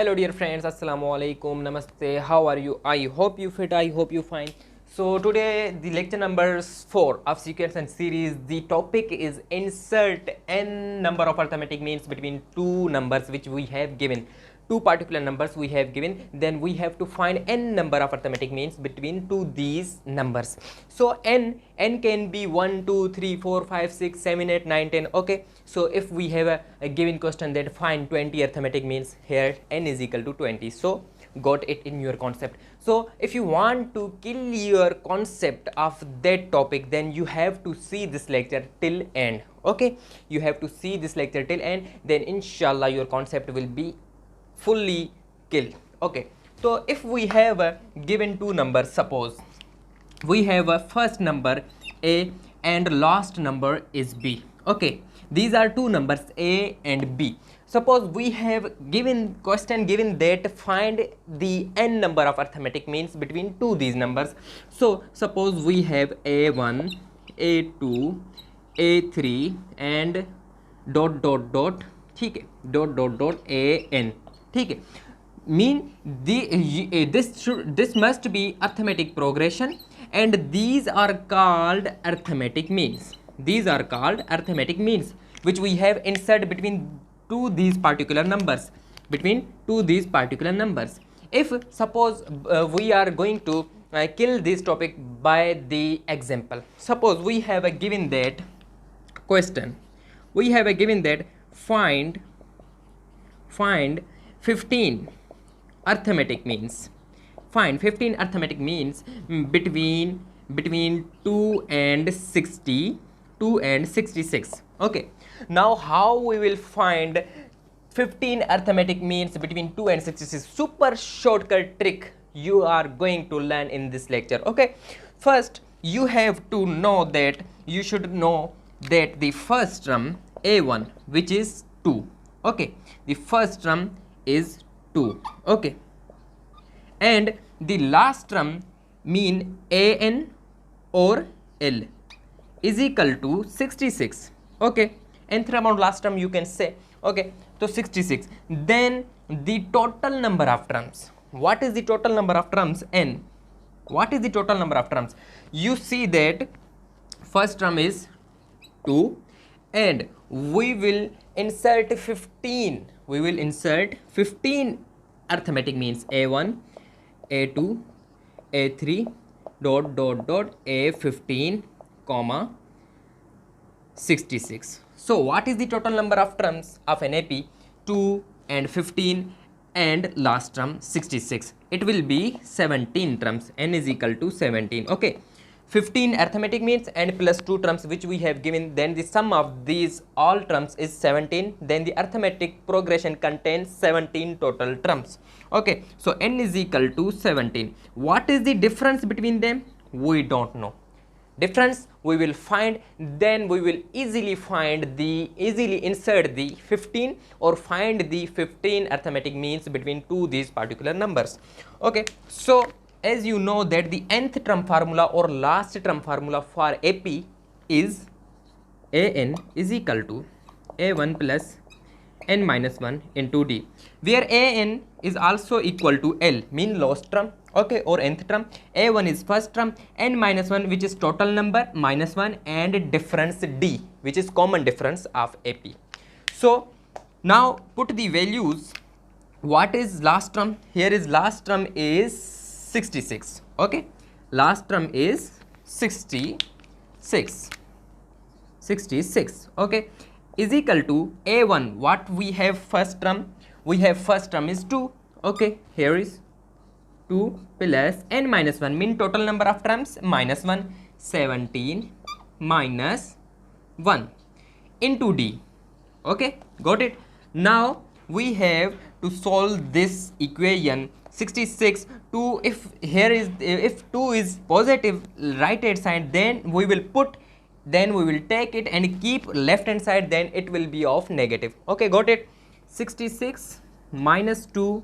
Hello dear friends, assalamu alaikum, namaste, how are you? I hope you fit, I hope you fine. So today the lecture number 4 of sequence and series. The topic is insert n number of arithmetic means between two numbers which we have given. Two particular numbers we have given, then we have to find n number of arithmetic means between two these numbers. So n can be 1 2 3 4 5 6 7 8 9 10. Okay, so if we have a given question that find 20 arithmetic means, here n is equal to 20. So got it in your concept. So if you want to kill your concept of that topic, then you have to see this lecture till end. Okay, you have to see this lecture till end, then inshallah your concept will be fully killed. Okay, so if we have given two numbers, suppose we have a first number a and last number is b. Okay, these are two numbers a and b. Suppose we have given question given that find the n number of arithmetic means between two these numbers. So suppose we have a1 a2 a3 and dot dot dot, ठीक है, dot dot dot an, ठीक है, mean this must be arithmetic progression and these are called arithmetic means. These are called arithmetic means which we have inserted between two these particular numbers, between two these particular numbers. If suppose we are going to kill this topic by the example. Suppose we have a given that question, we have a given that find 15 arithmetic means, find 15 arithmetic means between 2 and 66. Okay, now how we will find 15 arithmetic means between 2 and 66? Super shortcut trick you are going to learn in this lecture. Okay, first you have to know that, you should know that the first term a1 which is 2. Okay, the first term is 2. Okay, and the last term mean an or l is equal to 66. Okay, nth term or last term you can say. Okay, so 66. Then the total number of terms, what is the total number of terms? N. What is the total number of terms? You see that first term is 2 and we will insert 15. We will insert 15 arithmetic means a1 a2 a3 dot dot dot a15 comma 66. So what is the total number of terms of an AP? 2 and 15 and last term 66. It will be 17 terms. N is equal to 17. Okay, 15 arithmetic means and plus 2 terms which we have given, then the sum of these all terms is 17. Then the arithmetic progression contains 17 total terms. Okay, so n is equal to 17. What is the difference between them? We don't know. Difference we will find, then we will easily insert the 15 or find the 15 arithmetic means between two these particular numbers. Okay, so as you know that the nth term formula or last term formula for AP is an is equal to a1 plus n minus 1 into d, where an is also equal to l, mean last term. Okay, or nth term. a1 is first term, n minus 1 which is total number minus 1, and difference d which is common difference of AP. So now put the values. What is last term? Here is last term is 66. Okay, last term is 66. Okay, is equal to a1. What we have first term? We have first term is 2. Okay, here is 2 plus n minus 1, mean total number of terms minus 1, 17 minus 1 into d. Okay, got it. Now we have to solve this equation 66. 2, if here is, if 2 is positive right hand side, then we will put, then we will take it and keep left hand side, then it will be of negative. Okay, got it. 66 minus 2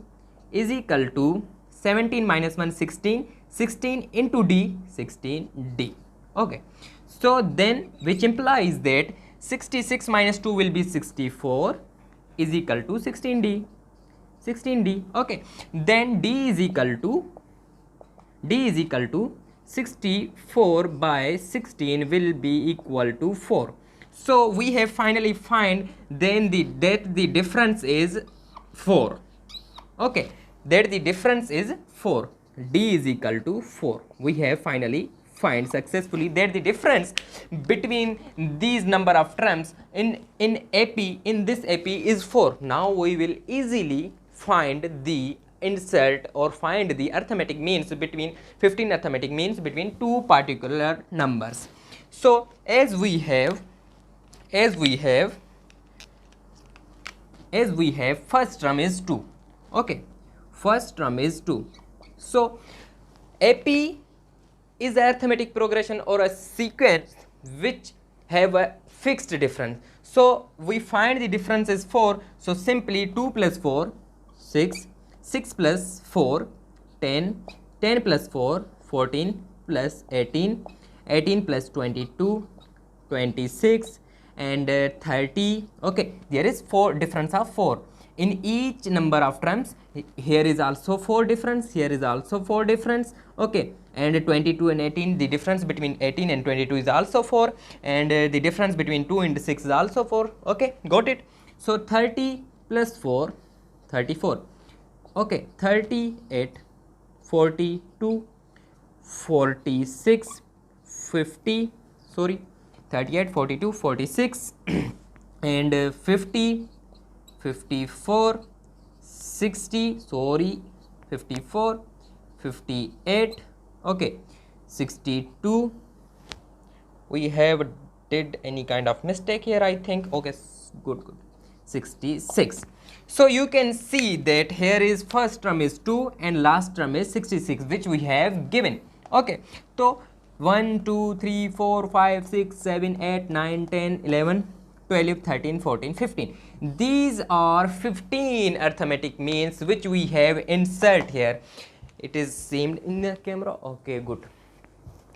is equal to 17 minus 1, 16, 16 into d, 16d. Okay, so then which implies that 66 minus 2 will be 64 is equal to 16d. 16d. Okay, then d is equal to 64 by 16 will be equal to 4. So we have finally find then the difference is 4. Okay, that the difference is 4. D is equal to 4. We have finally find successfully that the difference between these number of terms in this AP is 4. Now we will easily find the insert or find the arithmetic means between 15 arithmetic means between two particular numbers. So as we have first term is 2. Okay, first term is 2. So AP is arithmetic progression or a sequence which have a fixed difference. So we find the difference is 4. So simply 2 plus 4 6, 6 plus 4 10, 10 plus 4 14 plus 18, 18 plus 22 26 and 30. Okay, there is 4 difference of 4 in each number of terms. Here is also 4 difference, here is also 4 difference. Okay, and 22 and 18, the difference between 18 and 22 is also 4, and the difference between 2 and 6 is also 4. Okay, got it. So 30 plus 4 34. Okay, 38 42 46 50, sorry, 38 42 46 and 50 54 60, sorry, 54 58. Okay, 62. We have did any kind of mistake here, I think. Okay, good. 66. So you can see that here is first term is 2 and last term is 66, which we have given. Okay, so 1 2 3 4 5 6 7 8 9 10 11 12 13 14 15. These are 15 arithmetic means which we have insert here. It is seen in the camera. Okay, good.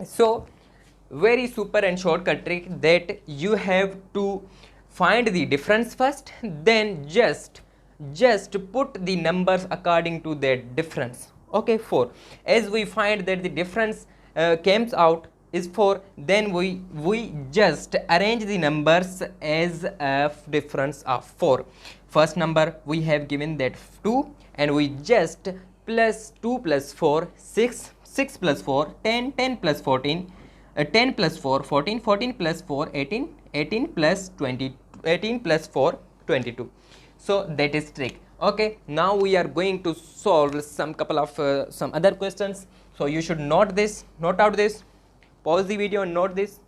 So very super and shortcut trick that you have to find the difference first, then just put the numbers according to that difference. Okay, 4. As we find that the difference comes out is 4, then we just arrange the numbers as a difference of 4. First number we have given that 2, and we just plus 2 plus 4 6, 6 plus 4 10, 10 plus 14 10 plus 4 14, 14 plus 4 18, 18 plus 20, 18 plus 4 22. So that is trick. Okay, now we are going to solve some couple of some other questions. So you should note out this, pause the video and note this.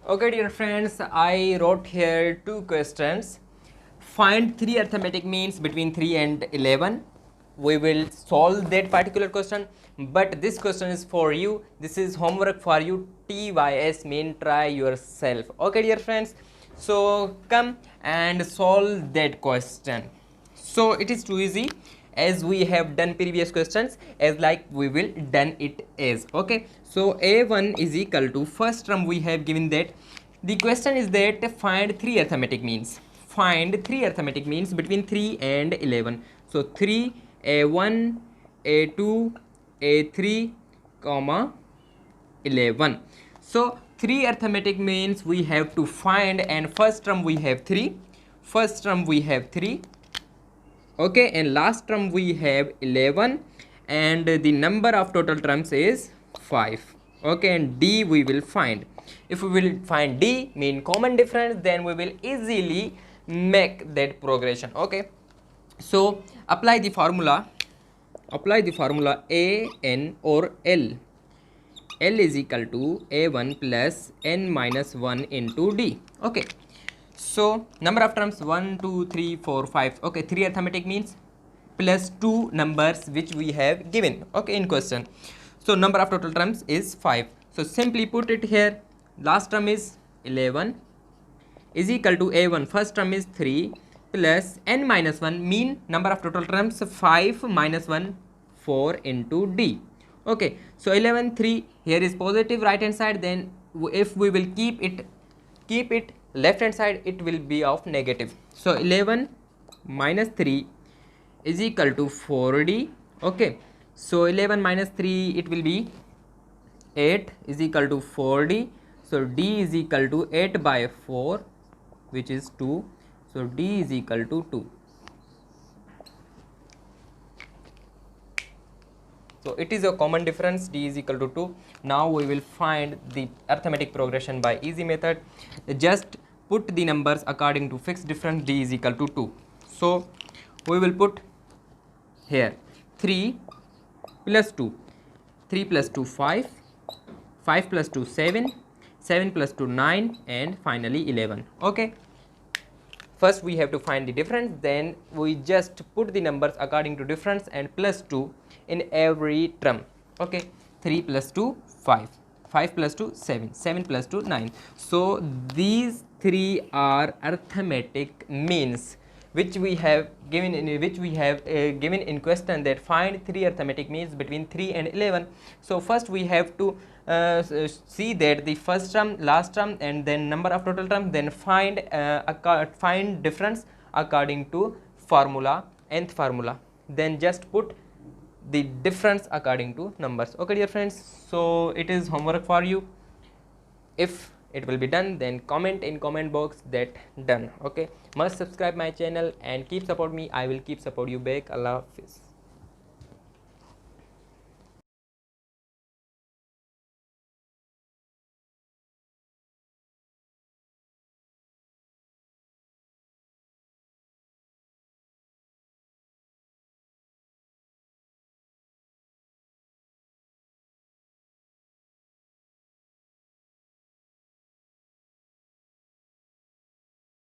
Okay, dear friends, I wrote here 2 questions. Find 3 arithmetic means between 3 and 11. We will solve that particular question, but this question is for you. This is homework for you. TYS mean try yourself. Okay, dear friends, so come and solve that question. So it is too easy, as we have done previous questions, as like we will done it as. Okay, so A1 is equal to first term we have given that. The question is that find 3 arithmetic means. Find 3 arithmetic means between 3 and 11. So 3 A1 A2 A3 comma 11. So 3 arithmetic means we have to find, and first term we have 3, first term we have 3. Okay, and last term we have 11, and the number of total terms is 5. Okay, and D we will find. If we will find D mean common difference, then we will easily make that progression. Okay, so apply the formula A n or L. L is equal to A1 plus n minus 1 into D. Okay, so number of terms 1 2 3 4 5. Okay, 3 arithmetic means plus 2 numbers which we have given, okay, in question. So number of total terms is 5. So simply put it here. Last term is 11 is equal to A1, first term is 3 plus n minus 1 mean number of total terms 5 minus 1 4 into D. Okay, so 11 3 here is positive right hand side, then if we will keep it left hand side, it will be of negative. So 11 minus 3 is equal to 4d. Okay, so 11 minus 3, it will be 8 is equal to 4d. So d is equal to 8 by 4, which is 2. So d is equal to 2. So it is a common difference, d is equal to 2. Now we will find the arithmetic progression by easy method. Just put the numbers according to fixed difference, d is equal to 2. So we will put here 3 plus 2, 3 plus 2 5, 5 plus 2 7, 7 plus 2 9, and finally 11. Okay, first we have to find the difference, then we just put the numbers according to difference and plus 2 in every term. Okay, 3 plus 2 5, 5 plus 2 7, 7 plus 2 9. So these three are arithmetic means which we have given in question, that find three arithmetic means between 3 and 11. So first we have to see that the first term, last term, and then number of total terms, then find difference according to formula, nth formula, then just put the difference according to numbers. Okay dear friends, so it is homework for you. If it will be done, then comment in comment box that done. Okay, must subscribe my channel and keep support me, I will keep support you back. Allah Hafiz.